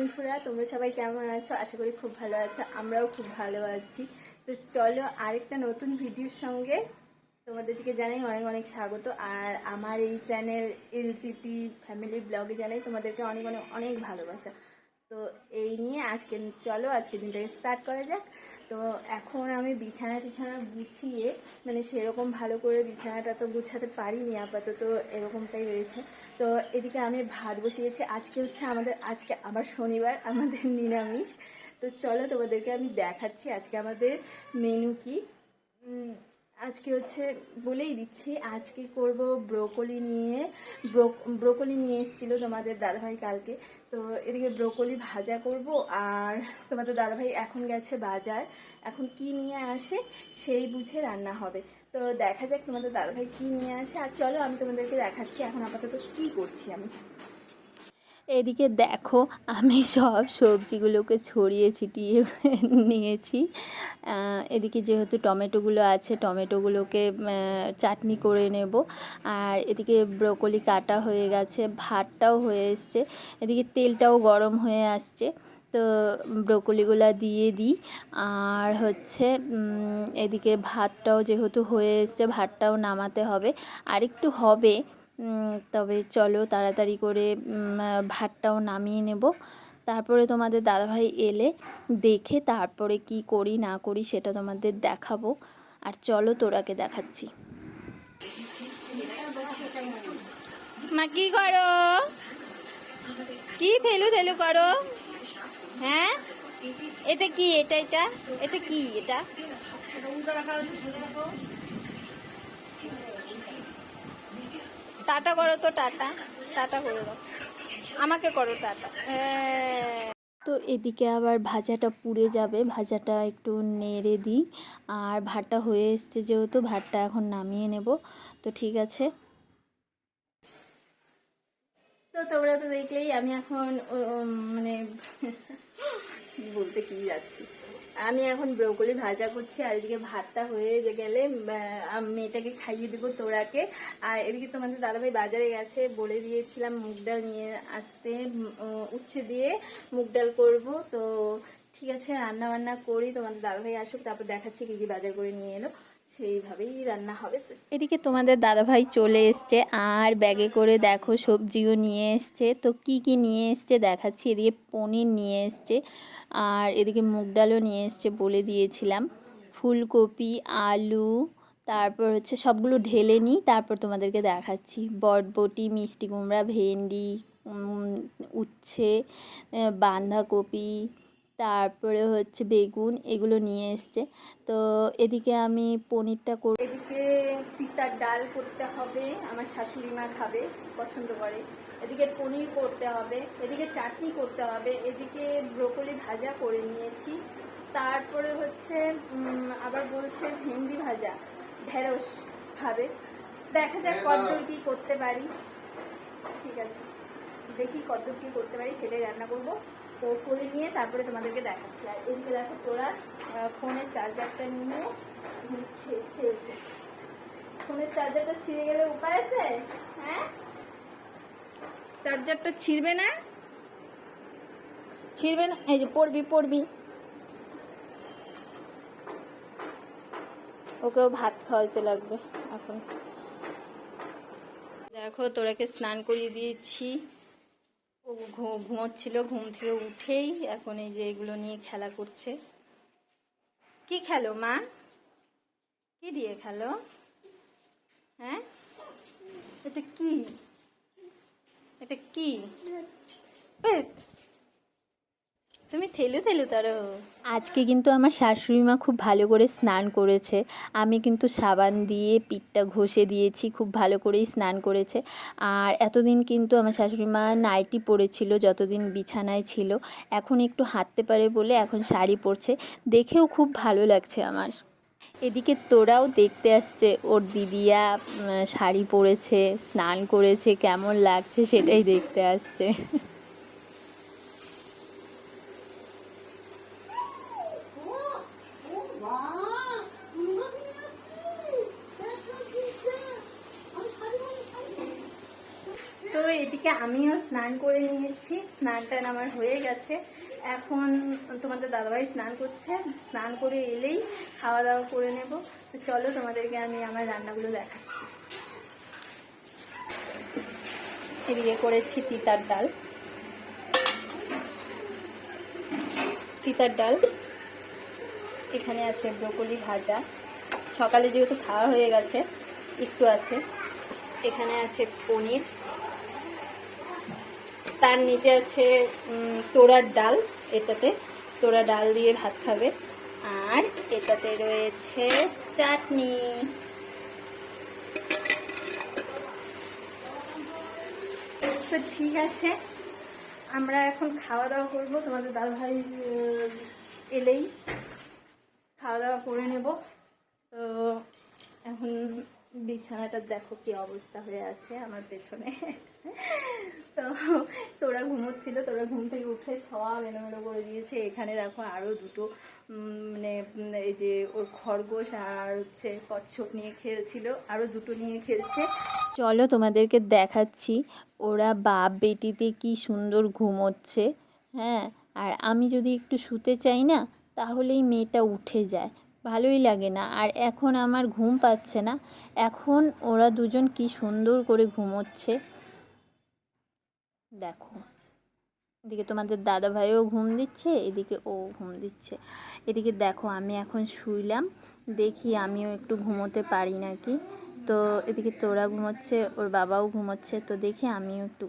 বন্ধুরা, তোমরা সবাই কেমন আছো? আশা করি খুব ভালো আছো। আমরাও খুব ভালো আছি। তো চলো আরেকটা নতুন ভিডিওর সঙ্গে তোমাদেরকে জানাই অনেক অনেক স্বাগত। আর আমার এই চ্যানেল এলজিটি ফ্যামিলি ব্লগে জানাই তোমাদেরকে অনেক অনেক অনেক ভালোবাসা। তো এই নিয়ে আজকে দিনটাকে স্টার্ট করা যাক। তো এখন আমি বিছানা টিছানা গুছিয়ে, মানে সেরকম ভালো করে বিছানাটা তো গুছাতে পারিনি, আপাতত এরকমটাই রয়েছে। তো এদিকে আমি ভাত বসিয়েছি। আজকে আবার শনিবার, আমাদের নিরামিষ। তো চলো তোমাদেরকে আমি দেখাচ্ছি আজকে আমাদের মেনু কি। আজকে বলেই দিচ্ছি, আজকে করব ব্রোকলি নিয়ে এসেছিলো তোমাদের দাদাভাই কালকে। তো এদিকে ব্রোকলি ভাজা করব। আর তোমাদের দাদাভাই এখন গেছে বাজার, এখন কি নিয়ে আসে সেই বুঝে রান্না হবে। তো দেখা যাক তোমাদের দাদাভাই কি নিয়ে আসে। আর চলো আমি তোমাদেরকে দেখাচ্ছি এখন আপাতত কি করছি আমি। এদিকে দেখো, আমি সব সবজিগুলোকে ছড়িয়ে ছিটিয়ে নিয়েছি। এদিকে যেহেতু টমেটোগুলো আছে, টমেটোগুলোকে চাটনি করে নেব। আর এদিকে ব্রোকলি কাটা হয়ে গেছে, ভাতটাও হয়ে এসছে, এদিকে তেলটাও গরম হয়ে আসছে। তো ব্রোকলিগুলো দিয়ে দিই। আর এদিকে ভাতটাও যেহেতু হয়ে এসছে, ভাতটাও নামাতে হবে, আর একটু হবে। তবে চলো তাড়াতাড়ি করে ভাতটাও নামিয়ে নেব। তারপরে তোমাদের দাদাভাই এলে দেখে তারপরে কি করি না করি সেটা তোমাদের দেখাবো। আর চলো তোরাকে দেখাচ্ছি। মা কি করো? কি থেলু থেলু করো? হ্যাঁ, এটা কি? এটা কি? এটা টাটা করো তো, টাটা করে দাও, আমাকে করো টাটা। তো এদিকে আবার ভাজাটা পুড়ে যাবে, ভাজাটা একটু নেড়ে দিই। আর ভাতটা হয়ে এসছে যেহেতু, ভাতটা এখন নামিয়ে নেব। তো ঠিক আছে। তো তোমরা তো দেখলেই আমি এখন মানে বলতে কি যাচ্ছি, আমি এখন ব্রোকলি ভাজা করছি। আর এদিকে ভাতটা হয়ে গেলে মেয়েটাকে খাইয়ে দেবো তোরাকে। আর এদিকে তোমাদের দাদাভাই বাজারে গেছে, বলে দিয়েছিলাম মুগ ডাল নিয়ে আসতে, উচ্ছে দিয়ে মুগ ডাল করবো। তো ঠিক আছে, রান্না বান্না করি, তোমাদের দাদাভাই আসুক, তারপর দেখাচ্ছি কি কি বাজার করে নিয়ে এলো, সেইভাবেই রান্না হবে। এদিকে তোমাদের দাদাভাই চলে এসছে, আর ব্যাগে করে দেখো সবজিও নিয়ে এসছে। তো কি কি নিয়ে এসছে দেখাচ্ছি। এদিকে পনির নিয়ে এসছে, আর এদিকে মুগ ডালও নিয়ে এসছে, বলে দিয়েছিলাম। ফুলকপি, আলু, তারপর সবগুলো ঢেলে নিই, তারপর তোমাদেরকে দেখাচ্ছি। বরবটি, মিষ্টি কুমড়া, ভেন্ডি, উচ্ছে, বাঁধাকপি, তারপরে বেগুন, এগুলো নিয়ে এসছে। তো এদিকে আমি পনিরটা এদিকে তিতার ডাল করতে হবে, আমার শাশুড়ি মা খাবে, পছন্দ করে। এদিকে পনির করতে হবে, এদিকে চাটনি করতে হবে, এদিকে ব্রোকলি ভাজা করে নিয়েছি। তারপরে আবার বলছে ভেন্ডি ভাজা, ঢেঁড়স খাবে। দেখা যাক কতদূর কি করতে পারি। ঠিক আছে, দেখি কতদূর কি করতে পারি, সেটাই রান্না করব। তো করে নিয়ে তারপরে তোমাদেরকে দেখাচ্ছি। আর এদিকে দেখো তোরা ফোনের চার্জারটা নিয়ে খেয়েছে। ফোনের চার্জারটা ছিঁড়ে গেলে উপায় আছে? হ্যাঁ, চার্জারটা ছিঁড়বে না, এই যে পড়বি। ওকেও ভাত খাওয়াইতে লাগবে এখন। দেখো তোরাকে স্নান করিয়ে দিয়েছি, ও ঘুমোচ্ছিল, ঘুম থেকে উঠেই এখন এই যে এগুলো নিয়ে খেলা করছে। কি খেলো মা? কি দিয়ে খেলো? হ্যাঁ, এটা কি? তুমি থেলু তারো। আজকে কিন্তু আমার শাশুড়ি মা খুব ভালো করে স্নান করেছে। আমি কিন্তু সাবান দিয়ে পিঠটা ঘষে দিয়েছি, খুব ভালো করেই স্নান করেছে। আর এতদিন কিন্তু আমার শাশুড়ি মা নাইটি পরেছিল যতদিন বিছানায় ছিল, এখন একটু হাঁটতে পারে বলে এখন শাড়ি পরছে, দেখেও খুব ভালো লাগছে আমার। এদিকে তোরাও দেখতে আসছে, ওর দিদিয়া শাড়ি পরেছে, স্নান করেছে, কেমন লাগছে সেটাই দেখতে আসছে। তো এদিকে এদিকে আমিও স্নান করে নিয়েছি, স্নান টান আমার হয়ে গেছে। এখন তোমাদের দাদাভাই স্নান করছে, স্নান করে এলেই খাওয়া দাওয়া করে নেব। তো চলো তোমাদেরকে আমি আমার রান্নাগুলো দেখাচ্ছি। এদিকে করেছি তিতার ডাল, এখানে আছে ব্রোকলি ভাজা, সকালে যেহেতু খাওয়া হয়ে গেছে একটু আছে। এখানে আছে পনির, তার নিচে আছে তোড়ার ডাল, এটাতে তোড়া ডাল দিয়ে ভাত খাবে। আর এটাতে রয়েছে চাটনি। তো ঠিক আছে, আমরা এখন খাওয়া দাওয়া করবো। তোমাদের দাদাভাই এলেই খাওয়া দাওয়া করে নেব। তো এখন বিছানাটা দেখো কি অবস্থা হয়ে আছে আমার পেছনে। তো তোরা ঘুমোচ্ছিল, তোরা ঘুম থেকে উঠে সব এলোমেলো করে দিয়েছে। এখানে দেখো আরও দুটো মানে এই যে ওর খরগোশ আর হচ্ছে কচ্ছপ নিয়ে খেলছিল, আরও দুটো নিয়ে খেলছে। চলো তোমাদেরকে দেখাচ্ছি ওরা বাপ বেটিতে কি সুন্দর ঘুমোচ্ছে। হ্যাঁ, আর আমি যদি একটু শুতে চাই না, তাহলেই মেয়েটা উঠে যায়, ভালোই লাগে না। আর এখন আমার ঘুম পাচ্ছে না, এখন ওরা দুজন কি সুন্দর করে ঘুমোচ্ছে দেখো। এদিকে তোমাদের দাদা ভাইও ঘুম দিচ্ছে, এদিকে ও ঘুম দিচ্ছে। এদিকে দেখো আমি এখন শুইলাম, দেখি আমিও একটু ঘুমোতে পারি নাকি। তো এদিকে তোরা ঘুমোচ্ছে, ওর বাবাও ঘুমোচ্ছে, তো দেখি আমিও একটু,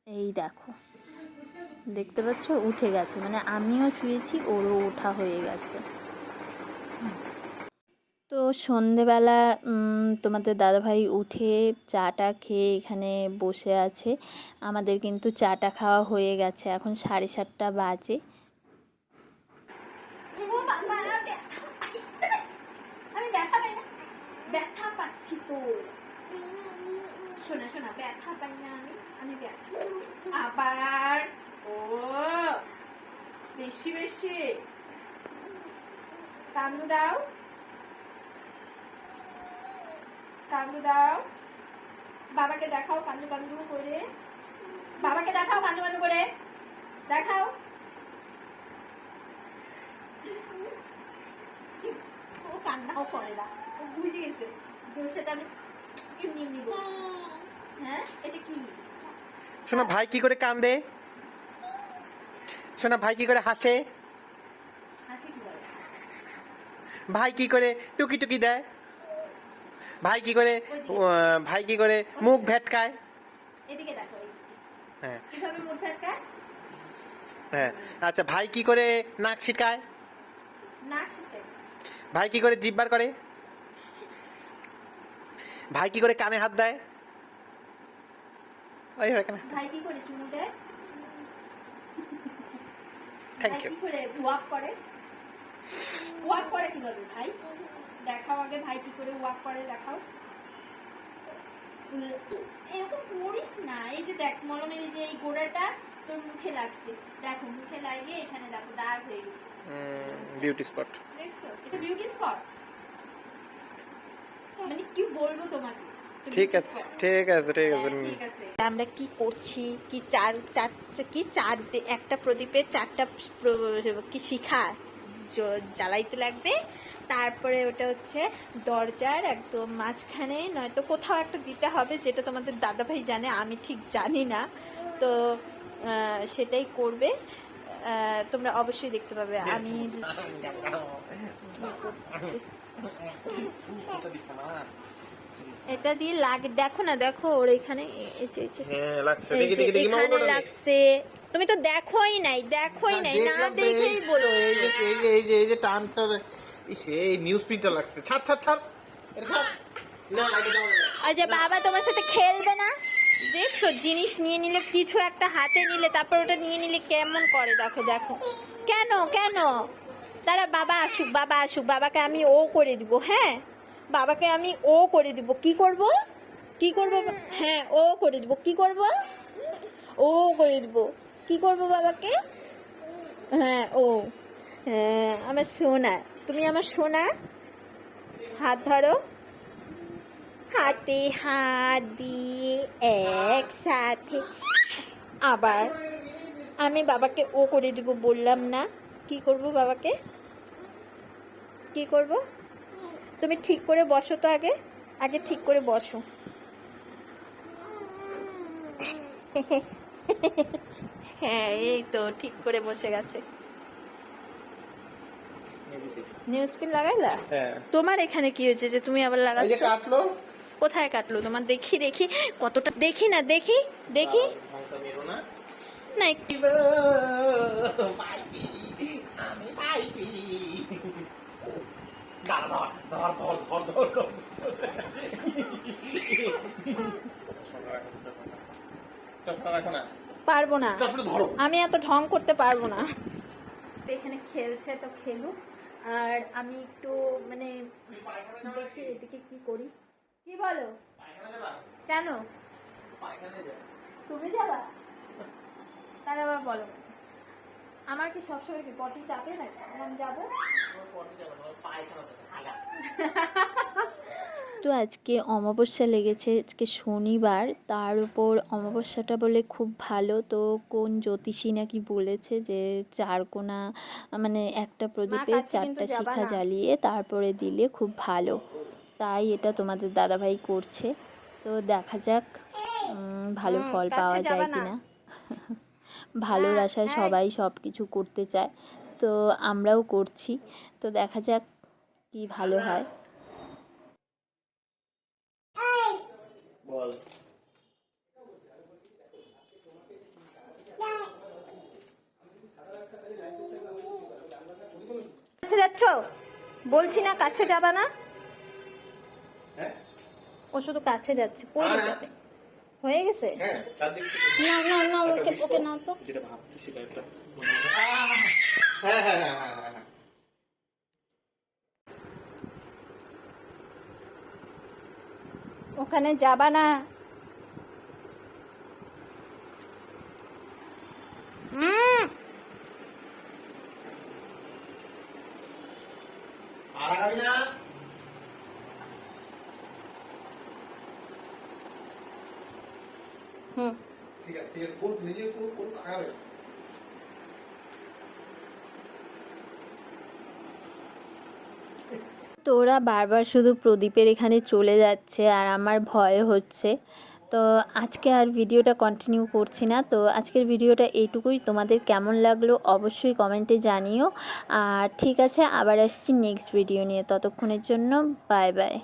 এই দেখো দেখতে পাচ্ছ উঠে গেছে, মানে আমিও শুয়েছি ওরও ওঠা হয়ে গেছে। তো সন্ধেবেলা তোমাদের দাদাভাই উঠে চাটা খেয়ে এখানে বসে আছে। আমাদের কিন্তু চাটা খাওয়া হয়ে গেছে, এখন 7:30 বাজে। আমি ব্যথা পাচ্ছি তো, শোনা শোনা, ব্যথা পাই না আমি ব্যথা আবার। ও বেশি বেশি কান্দু দাও, কান্দু দাও, বাবাকে দেখাও কান্দু কান্দু করে, বাবাকে দেখাও কান্দু কান্দু করে দেখাও। ও কান্নাও করে না, ও বুঝে গেছে যে ওর সাথে আমি এমনি এমনি বলছি। হ্যাঁ, এটা কি শোনা ভাই কি করে কান্দে, শোনা ভাই কি করে হাসে, হাসি কি বলে, ভাই কি করে টুকি টুকি দেয়, ভাই কি করে মুখ ভেটকায়। এদিকে দেখো, হ্যাঁ কিভাবে মুখ ঢাকায়, হ্যাঁ, আচ্ছা ভাই কি করে নাক ছিটকায়, নাক ছিটে, ভাই কি করে জিভ বার করে, ভাই কি করে কানে হাত দেয়, ওই এখানে ভাই কি করে চুমু দেয়, থ্যাংক ভাই ইউ। কি করে ওয়াক করে, ওয়াক করে কিভাবে ভাই দেখাও আগে, ভাই কি করে ওয়াক করে দেখাও। এরকম করিস না, এই যে দেখ মলমের এই যে এই গোড়াটা তোর মুখে লাগছে, দেখো মুখে লাগিয়ে এখানে দেখো দাগ হয়ে গেছে, বিউটি স্পট। দেখছো এটা বিউটি স্পট, মানে কি বলবো তোমাকে। ঠিক আছে ঠিক আছে ঠিক আছে। ঠিক আছে, আমরা কি করছি, কি চার একটা প্রদীপে 4টা কি শিখা জ্বালাইতে লাগবে, তারপরে ওটা হচ্ছে দরজার একদম মাঝখানে নয়তো কোথাও একটা দিতে হবে, যেটা তোমাদের দাদাভাই জানে, আমি ঠিক জানি না। তো সেটাই করবে, তোমরা অবশ্যই দেখতে পাবে আমি এটা দিয়ে লাগে। দেখো না, দেখো ওর এখানে এখানে লাগছে, তুমি তো দেখোই নাই না দেখেই বলো। এই যে টানটা এই নিউজ প্রিন্টটা লাগছে, ছাড় ছাড় ছাড়, না এটা দাও না। আর যে বাবা তোমার সাথে খেলবে না, দেখছো জিনিস নিয়ে নিলে, কিছু একটা হাতে নিলে তারপর ওটা নিয়ে নিলে কেমন করে, দেখো দেখো কেন কেন। তারা বাবা আসুক, বাবাকে আমি ও করে দিব। হ্যাঁ, বাবাকে আমি ও করে দিব। কি করব হ্যাঁ ও করে দিব। কি করব, ও করে দিব। কি করব বাবাকে, হ্যাঁ ও, হ্যাঁ আমার সোনা, তুমি আমার সোনা, হাত ধরো, হাতে হাত দিয়ে একসাথে। আবার আমি বাবাকে ও করে দেব বললাম না। কি করব বাবাকে? কি করব? তুমি ঠিক করে বসো তো, আগে আগে ঠিক করে বসো। হ্যাঁ, এই তো ঠিক করে বসে গেছে। নিউজ পিন লাগাইলা? হ্যাঁ। তোমার এখানে কি হয়েছে যে তুমি আবার এই যে লাগাচ্ছ? কাটলো। কোথায় কাটলো তোমার? দেখি দেখি কতটা, দেখি না, দেখি দেখি ভাঙতা মেরো না। না একটু। পাইছি, আমি পাইছি। ধর ধর ধর ধর ধর ধর ধর। চশমা রাখো না। পারবো না, চশমা ধরো। আমি এত ঢং করতে পারবো না। তো এখানে খেলছে, তো খেলুক। আর আমি একটু মানে দেখি এদিকে কি করি। কি বলো? পায়খানা যাবা? কেন পায়খানা যাবা? তুমি যাবা? তাহলে আবার বলো, আমার কি সবসময় কি পটি চাপে না? আমি যাবো। পায়খানা যাবে খালা। তো আজকে অমাবস্যা লেগেছে, আজকে শনিবার, তার উপর অমাবস্যাটা বলে খুব ভালো। তো কোন জ্যোতিষী নাকি বলেছে যে চারকোনা মানে একটা প্রদীপে কাছে কিন্তু 4টা যাবা শিখা না। জ্বালিয়ে তারপরে দিলে খুব ভালো। তাই এটা তোমাদের দাদাভাই করছে। তো দেখা যাক ভালো ফল কাছে পাওয়া যায় যাবা না। কিনা। ভালোর হ্যাঁ, আশায় এই। সবাই সব কিছু করতে চায়, তো আমরাও করছি। তো দেখা যাক কি ভালো হয়। বল। কাছে যাচ্ছ? বলছি না কাছে যাবা না। হ্যাঁ? ও শুধু কাছে যাচ্ছে, কই হ্যাঁ। যাবে? হয়ে গেছে? হ্যাঁ, চারদিক থেকে। না না না, একটা ওকে বিস্কুট। ওকে নাও তো। যেটা ভাবছো সেটা একটা। হ্যাঁ হ্যাঁ হ্যাঁ হ্যাঁ হ্যাঁ। ওখানে যাবা না। আর আগামী না। হুম। ঠিক আছে ঠিক আছে, কোন নিজে কোন কোন আগাবে। তো ওরা বারবার শুধু প্রদীপের এখানে চলে যাচ্ছে আর আমার ভয় হচ্ছে। তো আজকে আর ভিডিওটা কন্টিনিউ করছি না। তো আজকের ভিডিওটা এইটুকুই। তোমাদের কেমন লাগলো অবশ্যই কমেন্টে জানিও। আর ঠিক আছে, আবার আসছি নেক্সট ভিডিও নিয়ে। ততক্ষণের জন্য বাই বাই।